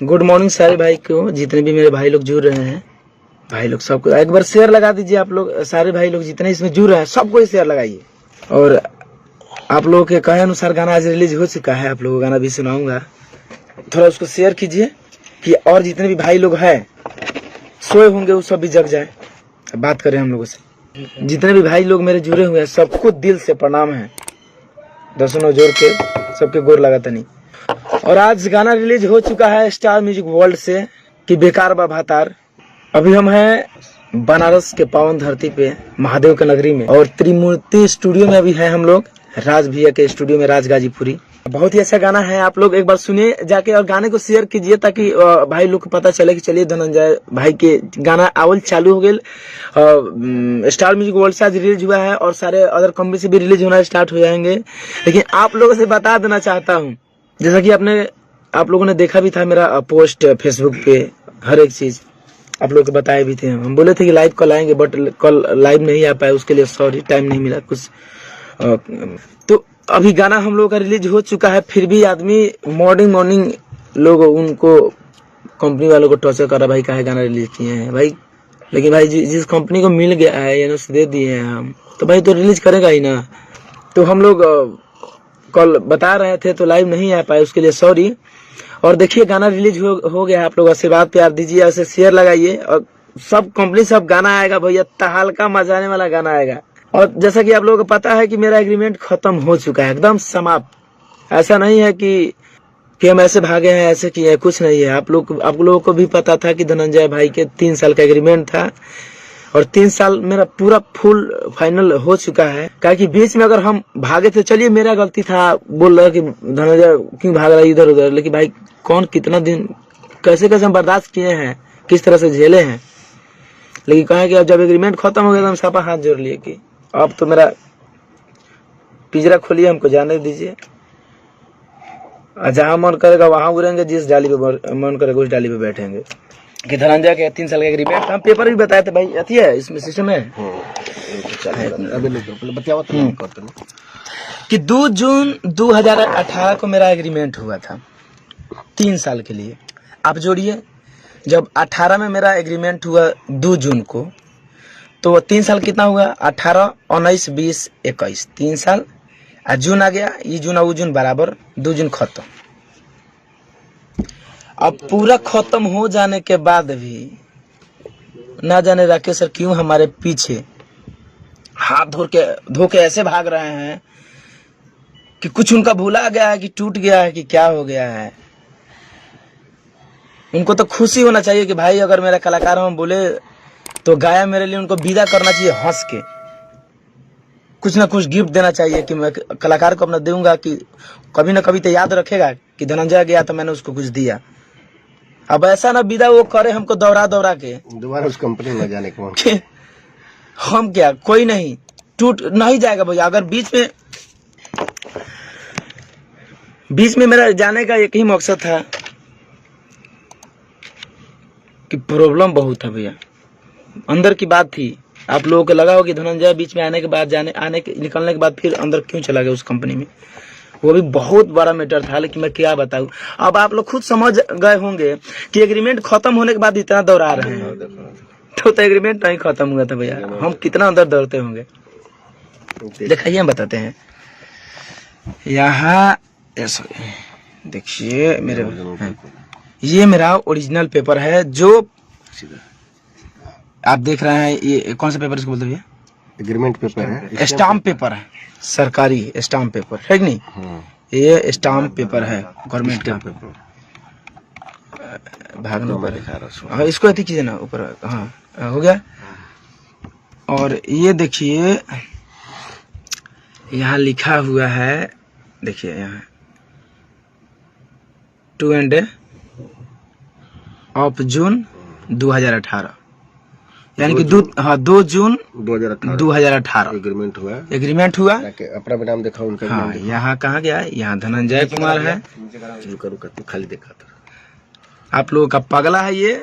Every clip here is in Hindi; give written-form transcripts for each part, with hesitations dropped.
गुड मॉर्निंग सारे भाई को, जितने भी मेरे भाई लोग जुड़ रहे हैं, भाई लोग सबको एक बार शेयर लगा दीजिए। आप लोग सारे भाई लोग जितने इसमें जुड़ रहे हैं सबको शेयर लगाइए। और आप लोगों के कहे अनुसार गाना आज रिलीज हो चुका है, आप लोगों को गाना भी सुनाऊंगा, थोड़ा उसको शेयर कीजिए कि और जितने भी भाई लोग हैं सोए होंगे वो सब भी जग जाए। बात करें हम लोगों से, जितने भी भाई लोग मेरे जुड़े हुए हैं सबको दिल से प्रणाम है, दर्शनों जोड़ के सबके गोर लगाता नहीं। और आज गाना रिलीज हो चुका है स्टार म्यूजिक वर्ल्ड से कि बेकार बा भातार। अभी हम हैं बनारस के पावन धरती पे, महादेव के नगरी में, और त्रिमूर्ति स्टूडियो में अभी है हम लोग, राज भैया के स्टूडियो में, राज गाजीपुरी। बहुत ही अच्छा गाना है, आप लोग एक बार सुनिए जाके और गाने को शेयर कीजिए ताकि भाई लोग को पता चले कि चलिए धनंजय भाई के गाना आवल चालू हो गए। स्टार म्यूजिक वर्ल्ड से आज रिलीज हुआ है और सारे अदर कंपनी से भी रिलीज होना स्टार्ट हो जाएंगे। लेकिन आप लोगों से बता देना चाहता हूँ, जैसा कि आप लोगों ने देखा भी था मेरा पोस्ट फेसबुक पे, हर एक चीज आप लोग को बताए भी थे। हम बोले थे कि लाइव कल आएंगे, बट कल लाइव नहीं आ पाए, उसके लिए सॉरी, टाइम नहीं मिला कुछ। तो अभी गाना हम लोगों का रिलीज हो चुका है, फिर भी आदमी मॉर्निंग लोग उनको कंपनी वालों को टॉर्चर कर रहा, भाई काहे गाना रिलीज किए हैं भाई। लेकिन भाई जिस कंपनी को मिल गया है एनओसी दे दिए हैं हम, तो भाई तो रिलीज करेगा ही ना। तो हम लोग कल बता रहे थे तो लाइव नहीं आ पाए, उसके लिए सॉरी। और देखिए गाना रिलीज हो गया है, आप लोग आशीर्वाद प्यार दीजिए, ऐसे शेयर लगाइए और सब कंपनी सब गाना आएगा भैया, तहलका मचा आने वाला गाना आएगा। और जैसा कि आप लोगों को पता है कि मेरा एग्रीमेंट खत्म हो चुका है, एकदम समाप्त। ऐसा नहीं है कि हम ऐसे भागे हैं, ऐसे किए, कुछ नहीं है। आप लोगों को भी पता था कि धनंजय भाई के 3 साल का एग्रीमेंट था और 3 साल मेरा पूरा फुल फाइनल हो चुका है। क्या कि बीच में अगर हम भागे थे, चलिए मेरा गलती था, बोल रहा कि धनंजय क्यों भाग रहा है इधर उधर, लेकिन भाई कौन कितना दिन कैसे कैसे हम बर्दाश्त किए हैं, किस तरह से झेले हैं। लेकिन कहें कि अब जब एग्रीमेंट खत्म हो गया तो हम सापा हाथ जोड़ लिए कि अब तो मेरा पिंजरा खोलिए, हमको जाने दीजिए, जहां मन करेगा वहां उड़ेंगे, जिस डाली पे मन करेगा उस डाली पे बैठेंगे। कि धनंजय के 3 साल का एग्रीमेंट, हम पेपर भी बताए थे भाई, अथी है इसमें सिस्टम है कि 2 जून 2018 को मेरा एग्रीमेंट हुआ था 3 साल के लिए। आप जोड़िए, जब 18 में मेरा एग्रीमेंट हुआ 2 जून को, तो 3 साल कितना हुआ, 18, 19, 20, 21, 3 साल। जून आ गया, ये जून और वो जून बराबर, 2 जून खत्म। अब पूरा खत्म हो जाने के बाद भी ना जाने राकेश सर क्यों हमारे पीछे हाथ धो के ऐसे भाग रहे हैं कि कुछ उनका भूला गया है कि टूट गया है कि क्या हो गया है। उनको तो खुशी होना चाहिए कि भाई अगर मेरा कलाकार हम बोले तो गाया मेरे लिए, उनको विदा करना चाहिए हंस के, कुछ ना कुछ गिफ्ट देना चाहिए कि मैं कलाकार को अपना दूंगा कि कभी ना कभी तो याद रखेगा कि धनंजय गया तो मैंने उसको कुछ दिया। अब ऐसा ना विदा वो करे हमको दौड़ा के दोबारा उस कंपनी में जाने को हम क्या, कोई नहीं, टूट नहीं जाएगा भैया। अगर बीच में मेरा जाने का एक ही मकसद था कि प्रॉब्लम बहुत था भैया, अंदर की बात थी। आप लोगों को लगा हो कि धनंजय बीच में आने के बाद निकलने के बाद फिर अंदर क्यों चला गया उस कंपनी में, वो भी बहुत बड़ा मैटर था। लेकिन मैं क्या बताऊं, अब आप लोग खुद समझ गए होंगे कि एग्रीमेंट खत्म होने के बाद इतना दौड़ा रहे हैं, तो एग्रीमेंट नहीं खत्म हुआ था भैया, हम कितना अंदर दौड़ते होंगे। दिखाइए, हम बताते हैं। यहाँ देखिए मेरे, ये मेरा ओरिजिनल पेपर है जो आप देख रहे हैं। ये कौन सा पेपर इसको बोलते हैं? एग्रीमेंट पेपर है, स्टाम्प पेपर है, सरकारी स्टाम्प पेपर है कि नहीं? ये स्टाम्प पेपर है गवर्नमेंट का। भागना ऊपर दिखा रहा हूँ, इसको अति कीजिए ना ऊपर, हाँ हो गया। और ये देखिए यहाँ लिखा हुआ है, देखिए यहाँ 2 ऑफ जून 2018, यानी कि 2 जून 2018 एग्रीमेंट हुआ। अपना भी नाम देखा उनका। हाँ, यहाँ कहाँ गया, यहाँ धनंजय कुमार है, खाली देखा था। आप लोगों का पगला है ये।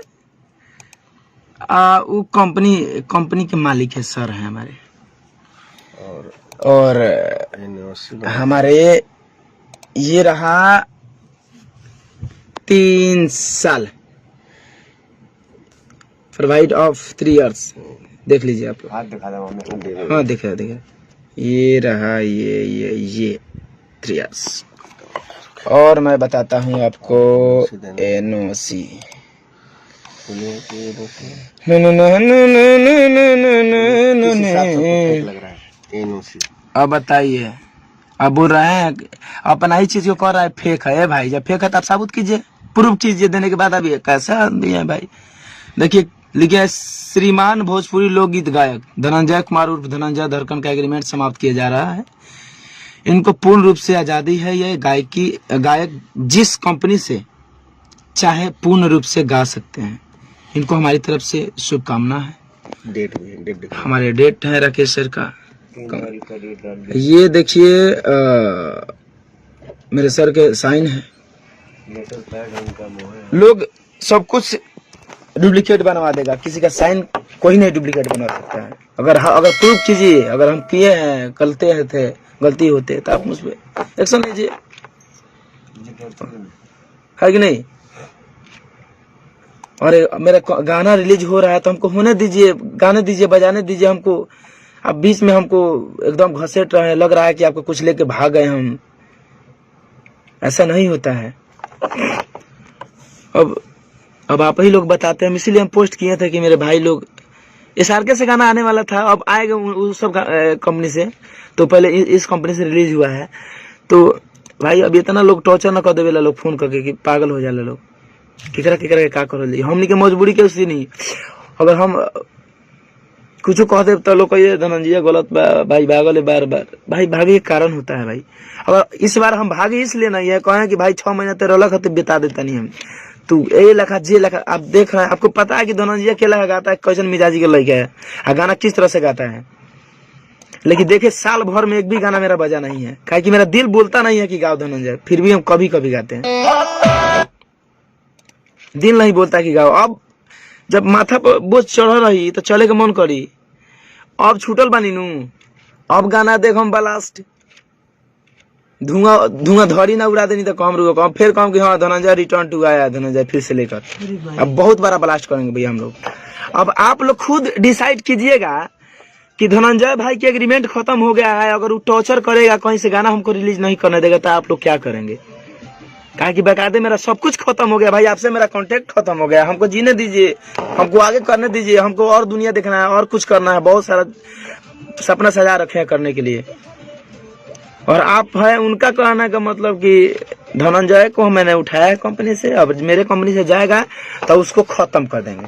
वो कंपनी के मालिक है सर हैं हमारे, और हमारे ये रहा 3 साल, फॉर वाइड ऑफ 3 years। देख लीजिए आप लोग। हाथ दिखा दो हमें। हाँ दिखा दिखा, ये रहा ये 3 years। और मैं बताता हूँ आपको NOC. No no no no no no no no no लग रहा है एनओसी। अब बताइए, आप बोल रहे हैं अपना ही चीज को कर रहा है फेक है भाई। जब फेक है तो आप साबुत कीजिए, प्रूफ कीजिए। देने के बाद अभी कैसा आदमी है भाई। देखिए लिखिए, श्रीमान भोजपुरी लोकगीत गायक धनंजय कुमार उर्फ धनंजय धड़कन का एग्रीमेंट समाप्त किया जा रहा है। इनको पूर्ण रूप से आजादी है। यह गायक जिस कंपनी से चाहे पूर्ण रूप से गा सकते हैं। इनको हमारी तरफ से शुभकामना है। डेट हमारे डेट है राकेश सर का। ये देखिए मेरे सर के साइन है। लोग सब कुछ डुप्लीकेट बनवा देगा, किसी का साइन कोई नहीं डुप्लीकेट बनवा सकता है। अगर प्रूफ कीजिए, अगर हम किए हैं गलती होते तो आप मुझ पर एक्शन लीजिए, है कि नहीं। और मेरा गाना रिलीज हो रहा है तो हमको होने दीजिए, गाने दीजिए, बजाने दीजिए हमको। अब बीच में हमको एकदम घसीट रहे हैं, लग रहा है कि आपको कुछ लेके भाग गए हम। ऐसा नहीं होता है। अब आप ही लोग बताते हैं, इसीलिए हम पोस्ट किए थे कि मेरे भाई लोग SRK से गाना आने वाला था, अब आएगा उस सब कंपनी से। तो पहले इस कंपनी से रिलीज हुआ है। तो भाई अब इतना लोग टॉर्चर न कर देवे लोग फोन करके कि पागल हो जाए लोग। किकरा के का कर हमनी के मजबूरी के उसी नहीं। अगर हम कुछ कह दे तो लोग कहिए धनंजय गलत भाई भागल बार भाई भागे के कारण होता है भाई। अगर इस बार हम भागे इसलिए नहीं है, कहें कि भाई 6 महीना तेरे लख बिता देता नहीं हम। तू ए लखा जे लखा आप देख रहे हैं, आपको पता है कि धनंजय के लगा गाता है, कैसन मिजाजी के लड़का है और गाना किस तरह से गाता है। लेकिन देखे साल भर में एक भी गाना मेरा बजा नहीं है, काहे कि मेरा दिल बोलता नहीं है कि गाओ धनंजय, फिर भी हम कभी कभी गाते हैं। दिल नहीं बोलता कि गाओ। अब जब माथा पर बोझ चढ़ रही तो चले के मन करी। अब छूटल बानी नू, अब गाना देख हम ब्लास्ट धुआं धड़ी ना उड़ा देनी तो कम रुको, कम फिर कम कि हाँ धनंजय रिटर्न टू आया, धनंजय फिर से लेकर। अब बहुत बड़ा ब्लास्ट करेंगे भैया हम लोग। अब आप लोग खुद डिसाइड कीजिएगा कि धनंजय भाई की एग्रीमेंट खत्म हो गया है। अगर वो टॉर्चर करेगा, कहीं से गाना हमको रिलीज नहीं करने देगा, तो आप लोग क्या करेंगे। कहा कि बकायदे मेरा सब कुछ खत्म हो गया भाई, आपसे मेरा कांटेक्ट खत्म हो गया। हमको जीने दीजिए, हमको आगे करने दीजिए, हमको और दुनिया देखना है, और कुछ करना है। बहुत सारा सपना सजा रखे हैं करने के लिए। और आप है उनका कहना का मतलब कि धनंजय को मैंने उठाया कंपनी से, अब मेरे कंपनी से जाएगा तो उसको खत्म कर देंगे।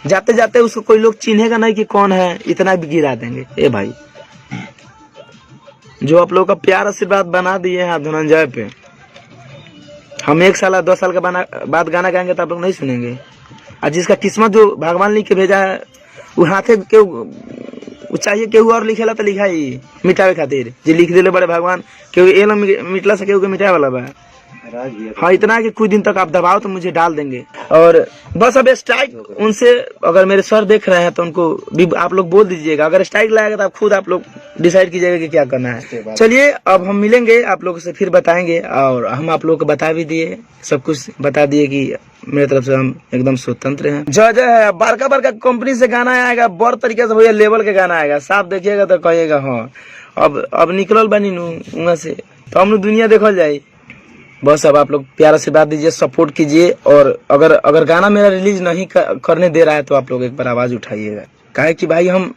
जाते जाते उसको कोई लोग चिन्हेगा नहीं कि कौन है, इतना भी गिरा देंगे। ए भाई, जो आप लोग का प्यार आशीर्वाद बना दिए हैं आप धनंजय पे, हम 1 साल 2 साल के बाद गाना गाएंगे तो आप लोग नहीं सुनेंगे। और जिसका किस्मत जो भगवान लिख के भेजा है, वो हाथे के चाहिए केहू और लिखेला तो लिखा ही मिटावे खातिर जो लिख दिले बड़े भगवान। केहू एल मिटला से केहू के मिटावे वाला बा। हाँ, इतना कि कुछ दिन तक आप दबाओ तो मुझे डाल देंगे। और बस अब स्ट्राइक उनसे, अगर मेरे सर देख रहे हैं तो उनको भी आप लोग बोल दीजिएगा। अगर स्ट्राइक लाएगा तो आप खुद आप लोग डिसाइड कीजिएगा कि क्या करना है। चलिए अब हम मिलेंगे आप लोगों से, फिर बताएंगे। और हम आप लोगों को बता भी दिए, सब कुछ बता दिए कि मेरे तरफ से हम एकदम स्वतंत्र हैं। जय है। बड़का बड़का कंपनी से गाना आएगा, बड़ तरीके से भैया लेवल के गाना आएगा। साफ देखिएगा तो कहिएगा हाँ अब निकलल बनी नू वहाँ से, तो हम लोग दुनिया देखल जाए। बस अब आप लोग प्यार से बात दीजिए, सपोर्ट कीजिए। और अगर गाना मेरा रिलीज नहीं करने दे रहा है तो आप लोग एक बार आवाज उठाइएगा। काहे कि भाई हम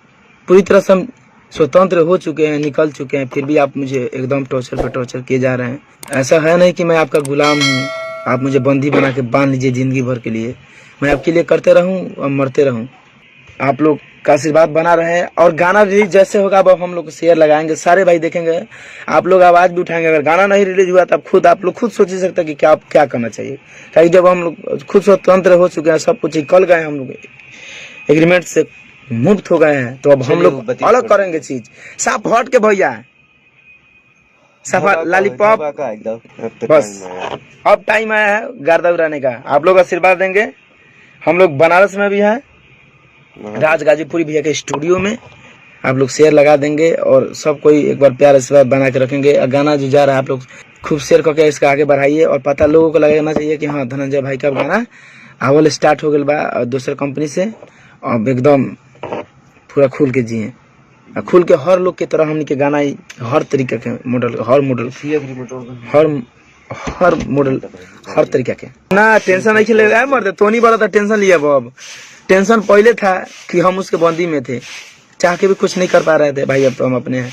पूरी तरह से हम स्वतंत्र हो चुके हैं, निकल चुके हैं, फिर भी आप मुझे एकदम टॉर्चर पे टॉर्चर किए जा रहे हैं। ऐसा है नहीं कि मैं आपका गुलाम हूँ, आप मुझे बंदी बना के बांध लीजिए जिंदगी भर के लिए। मैं आपके लिए करते रहूं और मरते रहूं। आप लोग का आशीर्वाद बना रहे। और गाना रिलीज जैसे होगा अब हम लोग शेयर लगाएंगे, सारे भाई देखेंगे, आप लोग आवाज भी उठाएंगे। अगर गाना नहीं रिलीज हुआ तो आप लोग खुद सोच ही सकते कि क्या करना चाहिए। क्योंकि जब हम लोग खुद स्वतंत्र हो चुके हैं, सब कुछ निकल गए, हम लोग एग्रीमेंट से मुक्त हो गए हैं, तो अब हम लोग अलग करेंगे चीज। साफ हट के भैया, सफा लॉलीपॉप। बस अब टाइम आया है गर्दा उड़ाने का। आप लोग आशीर्वाद देंगे। हम लोग बनारस में भी हैं, राज गाजीपुरी भैया के स्टूडियो में। आप लोग शेयर लगा देंगे और सब कोई एक बार प्यार से बना के रखेंगे। गाना जो जा रहा है आप लोग खूब शेयर करके इसका आगे बढ़ाइए और पता लोगों को लगना चाहिए कि हाँ धनंजय भाई का गाना आवल स्टार्ट हो गया बा दूसरे कंपनी से। अब एकदम पूरा खुल के जिए, खुल के हर लोग की तरह हमने के गाना हर तरीके के मॉडल हर मॉडल हर तरीके के ना टेंशन नहीं लेगा मर्द तो नहीं बड़ा था टेंशन लिया। अब टेंशन पहले था कि हम उसके बंदी में थे, चाह के भी कुछ नहीं कर पा रहे थे भाई। अब तो हम अपने हैं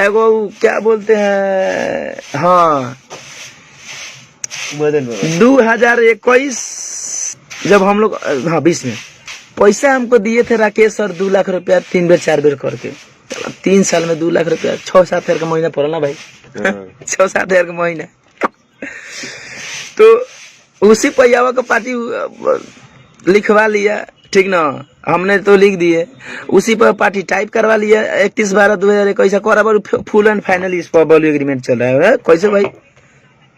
वो क्या बोलते हैं हाँ 2021 जब हम लोग हाँ 20 में पैसा हमको दिए थे राकेश सर 2 लाख रुपया 3 बेर 4 बेर करके। 3 साल में 2 लाख रुपया 6-7 हजार का महीना पड़ा ना भाई 6-7 हजार का महीना। तो उसी पैयावा का पार्टी लिखवा लिया ठीक ना, हमने तो लिख दिए उसी पर पार्टी टाइप करवा लिया 31/12/2021 कोराबर फुल एंड फाइनल इस पर वॉल्यू एग्रीमेंट चल रहा है। कैसे भाई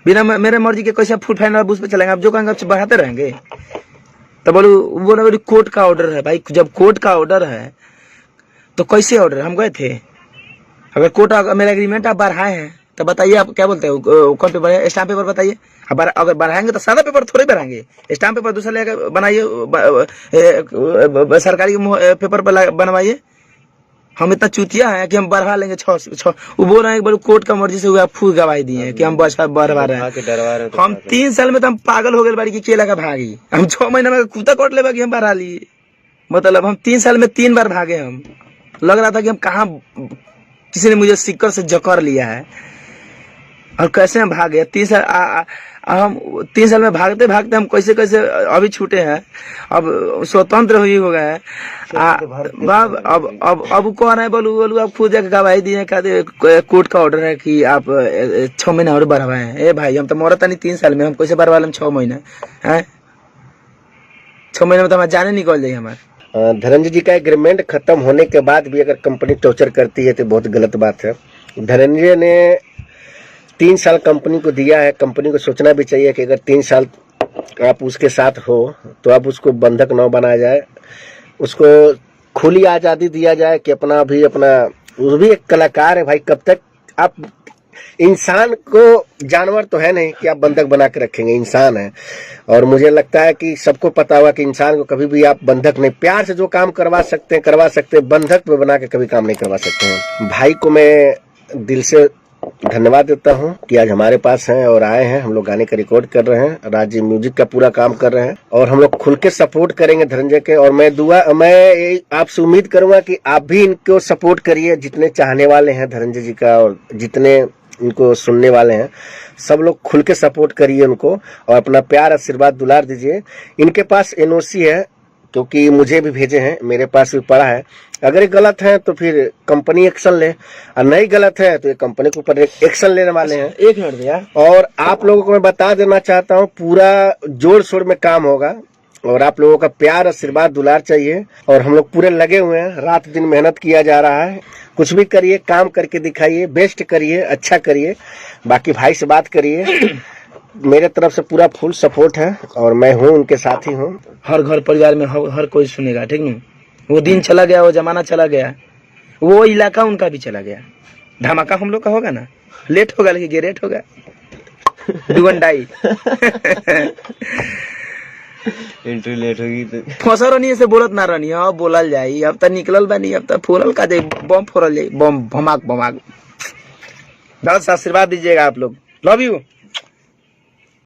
बिना मेरे मर्जी के कैसे फुल फाइनल उस पर चलेंगे? आप जो कहेंगे आप बढ़ाते रहेंगे। तो बोलो कोर्ट का ऑर्डर है भाई, जब कोर्ट का ऑर्डर है तो कैसे ऑर्डर हम गए थे? अगर कोर्ट मेरा एग्रीमेंट आप बढ़ाए हैं तो बताइए आप क्या बोलते हैं कौन पेपर स्टाम्प पेपर बताइए। अगर बढ़ाएंगे तो सादा पेपर थोड़े बढ़ाएंगे, स्टाम्प पेपर दूसरा लेकर बनाइए सरकारी पेपर पर बनवाइए। हम इतना चूतिया है कि हम बढ़ा लेंगे 6 वो बोल रहे हैं एक कोर्ट का मर्जी से हुआ फूल गवाही दिए कि हम बढ़वा रहे हैं। हम 3 साल में तो हम पागल हो गए बाड़ी की केला का भागी। हम 6 महीना में कुत्ता कोट ले कि हम बढ़ा लिए। मतलब हम 3 साल में 3 बार भागे। हम लग रहा था कि हम कहाँ किसी ने मुझे सिक्कर से जकड़ लिया है और कैसे हम भागे। 3 साल में भागते भागते हम कैसे कैसे अभी छूटे हैं, अब स्वतंत्र हुई हो गए हैं। अब कौन है बोलू आप खुद जाकर गवाही दिए कोर्ट का ऑर्डर है कि आप 6 महीना और बढ़वाए हैं। ए भाई हम तो मरता नहीं 3 साल में, हम कैसे बढ़वा लें 6 महीना है? 6 महीने में तो हमारे जाने निकल जाए हमारे। धनंजय जी का एग्रीमेंट खत्म होने के बाद भी अगर कंपनी टॉर्चर करती है तो बहुत गलत बात है। धनंजय ने 3 साल कंपनी को दिया है, कंपनी को सोचना भी चाहिए कि अगर 3 साल आप उसके साथ हो तो आप उसको बंधक न बनाया जाए, उसको खुली आज़ादी दिया जाए कि अपना वो भी एक कलाकार है भाई। कब तक आप इंसान को, जानवर तो है नहीं कि आप बंधक बना के रखेंगे, इंसान है। और मुझे लगता है कि सबको पता हुआ कि इंसान को कभी भी आप बंधक नहीं, प्यार से जो काम करवा सकते हैं बंधक में बना के कभी काम नहीं करवा सकते हैं। भाई को मैं दिल से धन्यवाद देता हूं कि आज हमारे पास हैं और आए हैं। हम लोग गाने का रिकॉर्ड कर रहे हैं, राज्य म्यूजिक का पूरा काम कर रहे हैं और हम लोग खुल के सपोर्ट करेंगे धनंजय के। और मैं आपसे उम्मीद करूंगा कि आप भी इनको सपोर्ट करिए, जितने चाहने वाले हैं धनंजय जी का और जितने इनको सुनने वाले हैं, सब लोग खुल के सपोर्ट करिए उनको और अपना प्यार आशीर्वाद दुलार दीजिए। इनके पास एनओसी है क्योंकि मुझे भी भेजे हैं, मेरे पास भी पड़ा है। अगर ये गलत है तो फिर कंपनी एक्शन ले, और नहीं गलत है तो ये कंपनी के ऊपर एक्शन लेने वाले हैं। 1 मिनट भैया, और आप लोगों को मैं बता देना चाहता हूँ पूरा जोर शोर में काम होगा और आप लोगों का प्यार आशीर्वाद दुलार चाहिए। और हम लोग पूरे लगे हुए हैं, रात दिन मेहनत किया जा रहा है। कुछ भी करिए, काम करके दिखाइए, बेस्ट करिए, अच्छा करिए। बाकी भाई से बात करिए, मेरे तरफ से पूरा फुल सपोर्ट है और मैं हूँ उनके साथ ही हूँ। हर घर परिवार में हर कोई सुनेगा, ठीक नहीं? वो दिन चला गया, वो जमाना चला गया, वो इलाका उनका भी चला गया। धमाका हम लोग का होगा ना, लेट होगा लेकिन ग्रेट होगा। दुगंडाई एंट्री लेट होगी तो फंसा रहनी से बोलत ना रहनी, अब बोलल जाई। अब तक निकलल बानी, अब तक फोड़ल का जाए, बम फोड़ल जाए, बम भमाक। बहुत आशीर्वाद दीजिएगा आप लोग। Love you.